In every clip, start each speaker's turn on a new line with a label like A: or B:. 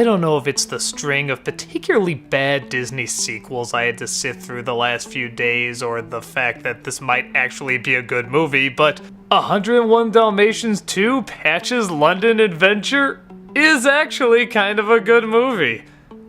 A: I don't know if it's the string of particularly bad Disney sequels I had to sit through the last few days, or the fact that this might actually be a good movie, but 101 Dalmatians 2 Patch's London Adventure is actually kind of a good movie.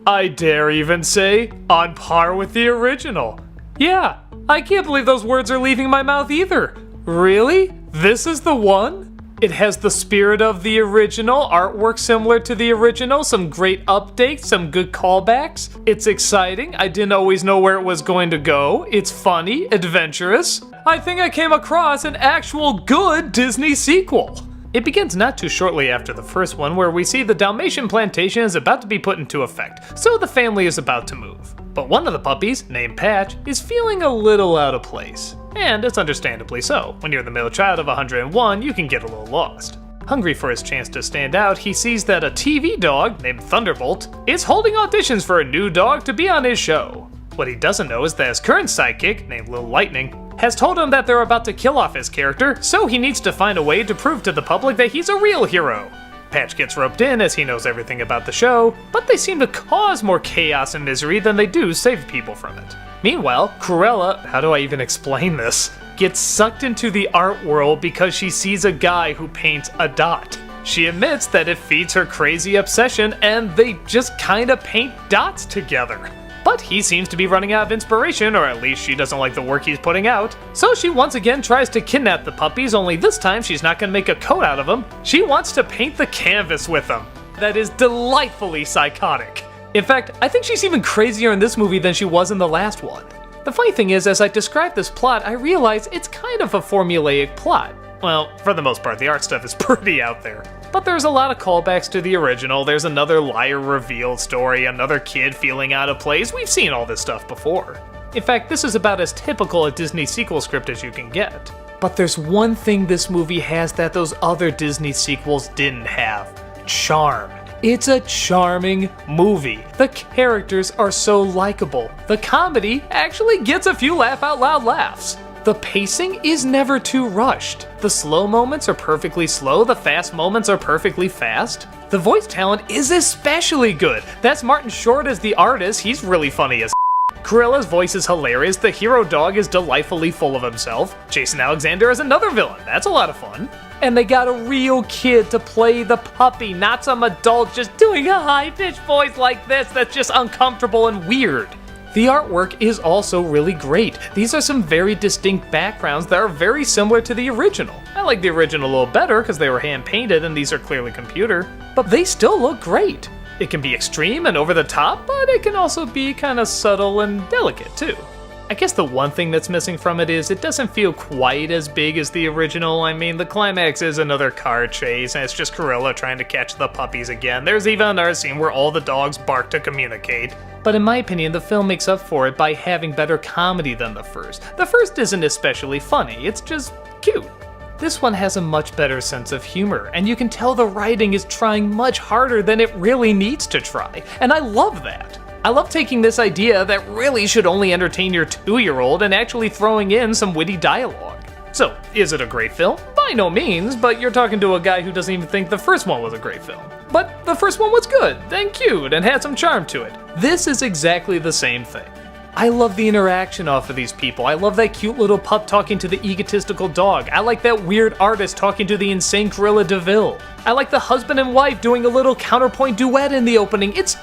A: I dare even say, on par with the original. Yeah, I can't believe those words are leaving my mouth either. Really? This is the one? It has the spirit of the original, artwork similar to the original, some great updates, some good callbacks. It's exciting, I didn't always know where it was going to go. It's funny, adventurous. I think I came across an actual good Disney sequel. It begins not too shortly after the first one, where we see the Dalmatian plantation is about to be put into effect, so the family is about to move. But one of the puppies, named Patch, is feeling a little out of place. And it's understandably so. When you're the middle child of 101, you can get a little lost. Hungry for his chance to stand out, he sees that a TV dog, named Thunderbolt, is holding auditions for a new dog to be on his show. What he doesn't know is that his current sidekick, named Little Lightning, has told him that they're about to kill off his character, so he needs to find a way to prove to the public that he's a real hero. Patch gets roped in as he knows everything about the show, but they seem to cause more chaos and misery than they do save people from it. Meanwhile, Cruella, how do I even explain this, gets sucked into the art world because she sees a guy who paints a dot. She admits that it feeds her crazy obsession and they just kinda paint dots together. But he seems to be running out of inspiration, or at least she doesn't like the work he's putting out. So she once again tries to kidnap the puppies, only this time she's not gonna make a coat out of them. She wants to paint the canvas with them. That is delightfully psychotic. In fact, I think she's even crazier in this movie than she was in the last one. The funny thing is, as I describe this plot, I realize it's kind of a formulaic plot. Well, for the most part, the art stuff is pretty out there. But there's a lot of callbacks to the original, there's another liar reveal story, another kid feeling out of place. We've seen all this stuff before. In fact, this is about as typical a Disney sequel script as you can get. But there's one thing this movie has that those other Disney sequels didn't have: charm. It's a charming movie. The characters are so likable. The comedy actually gets a few laugh-out-loud laughs. The pacing is never too rushed. The slow moments are perfectly slow, the fast moments are perfectly fast. The voice talent is especially good. That's Martin Short as the artist, he's really funny as Cruella's voice is hilarious, the hero dog is delightfully full of himself. Jason Alexander is another villain, that's a lot of fun. And they got a real kid to play the puppy, not some adult just doing a high-pitched voice like this that's just uncomfortable and weird. The artwork is also really great. These are some very distinct backgrounds that are very similar to the original. I like the original a little better because they were hand-painted and these are clearly computer, but they still look great. It can be extreme and over the top, but it can also be kind of subtle and delicate too. I guess the one thing that's missing from it is it doesn't feel quite as big as the original. I mean, the climax is another car chase, and it's just Cruella trying to catch the puppies again. There's even another scene where all the dogs bark to communicate. But in my opinion, the film makes up for it by having better comedy than the first. The first isn't especially funny, it's just cute. This one has a much better sense of humor, and you can tell the writing is trying much harder than it really needs to try, and I love that. I love taking this idea that really should only entertain your 2-year-old and actually throwing in some witty dialogue. So, is it a great film? By no means, but you're talking to a guy who doesn't even think the first one was a great film. But the first one was good, and cute, and had some charm to it. This is exactly the same thing. I love the interaction off of these people. I love that cute little pup talking to the egotistical dog. I like that weird artist talking to the insane Cruella de Vil. I like the husband and wife doing a little counterpoint duet in the opening. It's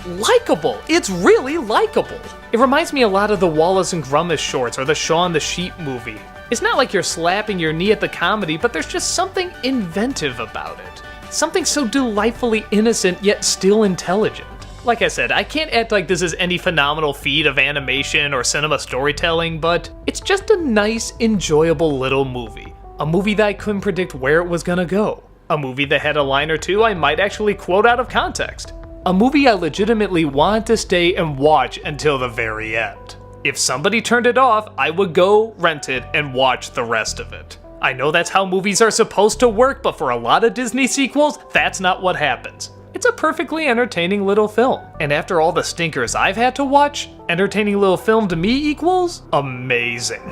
A: likable. It's really likable. It reminds me a lot of the Wallace and Gromit shorts or the Shaun the Sheep movie. It's not like you're slapping your knee at the comedy, but there's just something inventive about it. Something so delightfully innocent yet still intelligent. Like I said, I can't act like this is any phenomenal feat of animation or cinema storytelling, but it's just a nice, enjoyable little movie. A movie that I couldn't predict where it was gonna go. A movie that had a line or two I might actually quote out of context. A movie I legitimately wanted to stay and watch until the very end. If somebody turned it off, I would go rent it and watch the rest of it. I know that's how movies are supposed to work, but for a lot of Disney sequels, that's not what happens. It's a perfectly entertaining little film, and after all the stinkers I've had to watch, entertaining little film to me equals amazing.